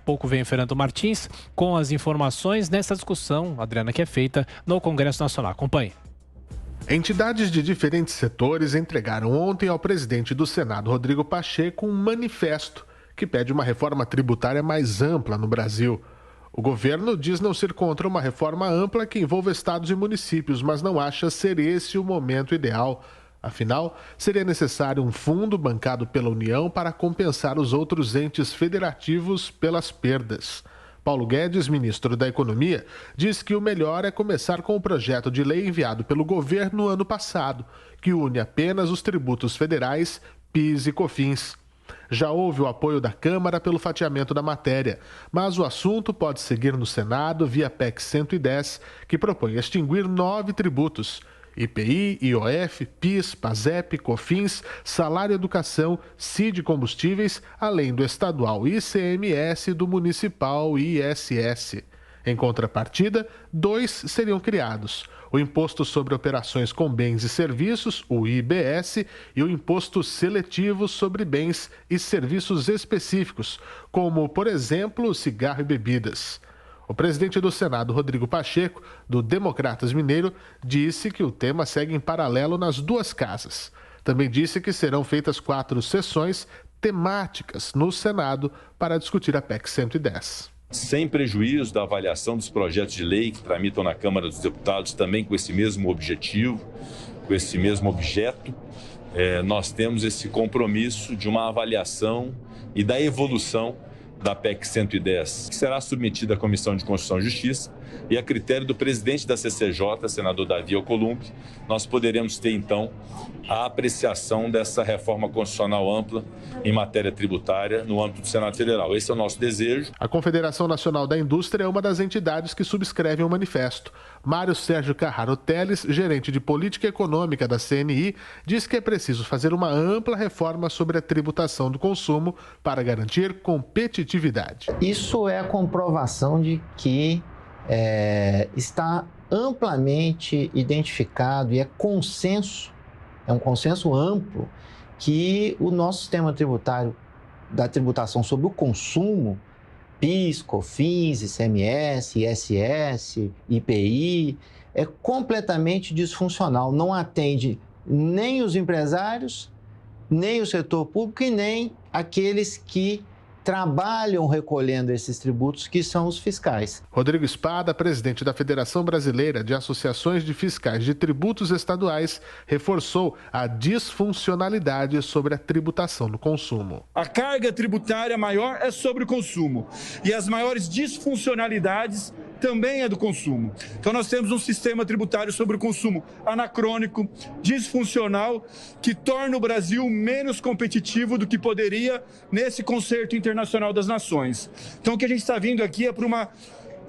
pouco vem Fernando Martins com as informações nessa discussão, Adriana, que é feita no Congresso Nacional. Acompanhe. Entidades de diferentes setores entregaram ontem ao presidente do Senado, Rodrigo Pacheco, um manifesto que pede uma reforma tributária mais ampla no Brasil. O governo diz não ser contra uma reforma ampla que envolva estados e municípios, mas não acha ser esse o momento ideal. Afinal, seria necessário um fundo bancado pela União para compensar os outros entes federativos pelas perdas. Paulo Guedes, ministro da Economia, diz que o melhor é começar com o projeto de lei enviado pelo governo no ano passado, que une apenas os tributos federais, PIS e COFINS. Já houve o apoio da Câmara pelo fatiamento da matéria, mas o assunto pode seguir no Senado via PEC 110, que propõe extinguir 9 tributos: IPI, IOF, PIS, PASEP, COFINS, Salário Educação, CID Combustíveis, além do estadual ICMS e do municipal ISS. Em contrapartida, 2 seriam criados: o Imposto sobre Operações com Bens e Serviços, o IBS, e o Imposto Seletivo sobre Bens e Serviços Específicos, como, por exemplo, cigarro e bebidas. O presidente do Senado, Rodrigo Pacheco, do Democratas Mineiro, disse que o tema segue em paralelo nas duas casas. Também disse que serão feitas 4 sessões temáticas no Senado para discutir a PEC 110. Sem prejuízo da avaliação dos projetos de lei que tramitam na Câmara dos Deputados, também com esse mesmo objetivo, com esse mesmo objeto, nós temos esse compromisso de uma avaliação e da evolução da PEC 110, que será submetida à Comissão de Constituição e Justiça, e a critério do presidente da CCJ, senador Davi Alcolumbre, nós poderemos ter, então, a apreciação dessa reforma constitucional ampla em matéria tributária no âmbito do Senado Federal. Esse é o nosso desejo. A Confederação Nacional da Indústria é uma das entidades que subscrevem o manifesto. Mário Sérgio Carraro Teles, gerente de política econômica da CNI, diz que é preciso fazer uma ampla reforma sobre a tributação do consumo para garantir competitividade. Isso é a comprovação de que está amplamente identificado e é um consenso amplo que o nosso sistema tributário da tributação sobre o consumo, PIS, COFINS, ICMS, ISS, IPI, é completamente disfuncional, não atende nem os empresários, nem o setor público e nem aqueles que trabalham recolhendo esses tributos, que são os fiscais. Rodrigo Espada, presidente da Federação Brasileira de Associações de Fiscais de Tributos Estaduais, reforçou a disfuncionalidade sobre a tributação do consumo. A carga tributária maior é sobre o consumo e as maiores disfuncionalidades também é do consumo. Então nós temos um sistema tributário sobre o consumo anacrônico, disfuncional, que torna o Brasil menos competitivo do que poderia nesse concerto internacional das nações. Então o que a gente está vindo aqui é para uma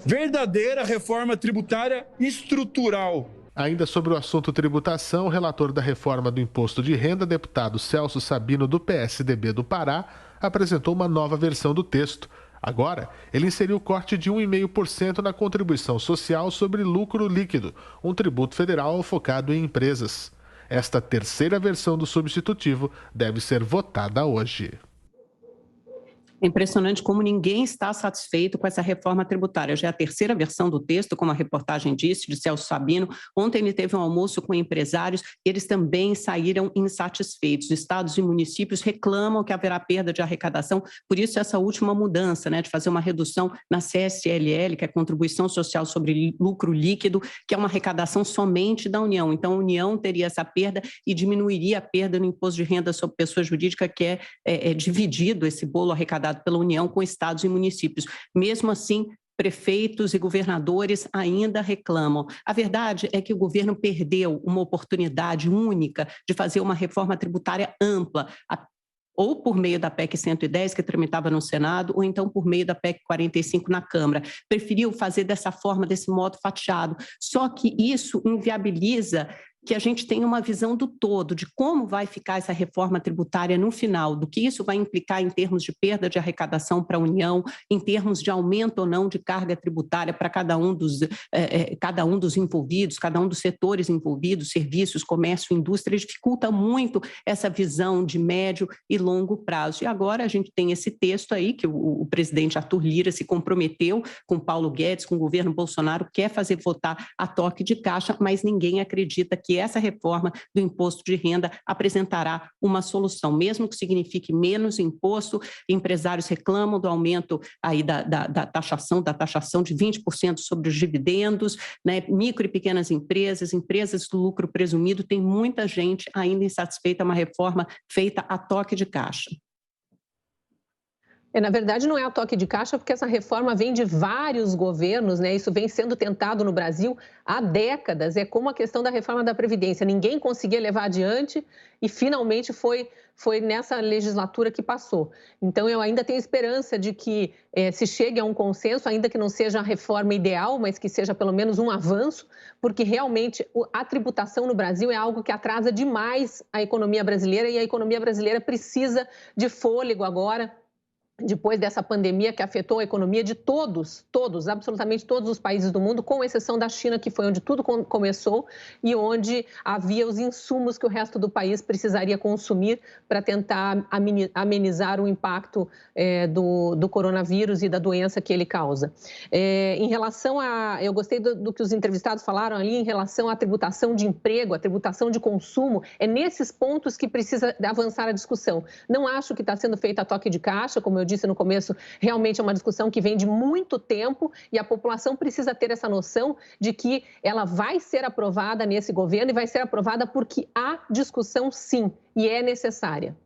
verdadeira reforma tributária estrutural. Ainda sobre o assunto tributação, o relator da reforma do Imposto de Renda, deputado Celso Sabino, do PSDB do Pará, apresentou uma nova versão do texto. Agora, ele inseriu o corte de 1,5% na contribuição social sobre lucro líquido, um tributo federal focado em empresas. Esta terceira versão do substitutivo deve ser votada hoje. É impressionante como ninguém está satisfeito com essa reforma tributária. Já é a terceira versão do texto, como a reportagem disse, de Celso Sabino. Ontem ele teve um almoço com empresários e eles também saíram insatisfeitos. Estados e municípios reclamam que haverá perda de arrecadação, por isso essa última mudança, de fazer uma redução na CSLL, que é a Contribuição Social sobre Lucro Líquido, que é uma arrecadação somente da União. Então a União teria essa perda e diminuiria a perda no imposto de renda sobre pessoa jurídica, que é dividido esse bolo arrecadado pela União com estados e municípios. Mesmo assim, prefeitos e governadores ainda reclamam. A verdade é que o governo perdeu uma oportunidade única de fazer uma reforma tributária ampla, ou por meio da PEC 110, que tramitava no Senado, ou então por meio da PEC 45 na Câmara. Preferiu fazer dessa forma, desse modo fatiado. Só que isso inviabiliza que a gente tenha uma visão do todo, de como vai ficar essa reforma tributária no final, do que isso vai implicar em termos de perda de arrecadação para a União, em termos de aumento ou não de carga tributária para cada um dos envolvidos, cada um dos setores envolvidos, serviços, comércio, indústria, dificulta muito essa visão de médio e longo prazo. E agora a gente tem esse texto aí que o presidente Arthur Lira se comprometeu com Paulo Guedes, com o governo Bolsonaro, quer fazer votar a toque de caixa, mas ninguém acredita que essa reforma do imposto de renda apresentará uma solução, mesmo que signifique menos imposto. Empresários reclamam do aumento aí da taxação de 20% sobre os dividendos, né? Micro e pequenas empresas do lucro presumido, tem muita gente ainda insatisfeita, uma reforma feita a toque de caixa. Na verdade, não é a toque de caixa, porque essa reforma vem de vários governos, né? Isso vem sendo tentado no Brasil há décadas. É como a questão da reforma da Previdência. Ninguém conseguia levar adiante e, finalmente, foi nessa legislatura que passou. Então, eu ainda tenho esperança de que se chegue a um consenso, ainda que não seja a reforma ideal, mas que seja pelo menos um avanço, porque realmente a tributação no Brasil é algo que atrasa demais a economia brasileira e a economia brasileira precisa de fôlego agora, depois dessa pandemia que afetou a economia de todos, absolutamente todos os países do mundo, com exceção da China, que foi onde tudo começou e onde havia os insumos que o resto do país precisaria consumir para tentar amenizar o impacto do coronavírus e da doença que ele causa. Em relação eu gostei do que os entrevistados falaram ali, em relação à tributação de emprego, à tributação de consumo, é nesses pontos que precisa avançar a discussão. Não acho que está sendo feita a toque de caixa, como eu disse no começo, realmente é uma discussão que vem de muito tempo e a população precisa ter essa noção de que ela vai ser aprovada nesse governo e vai ser aprovada porque há discussão, sim, e é necessária.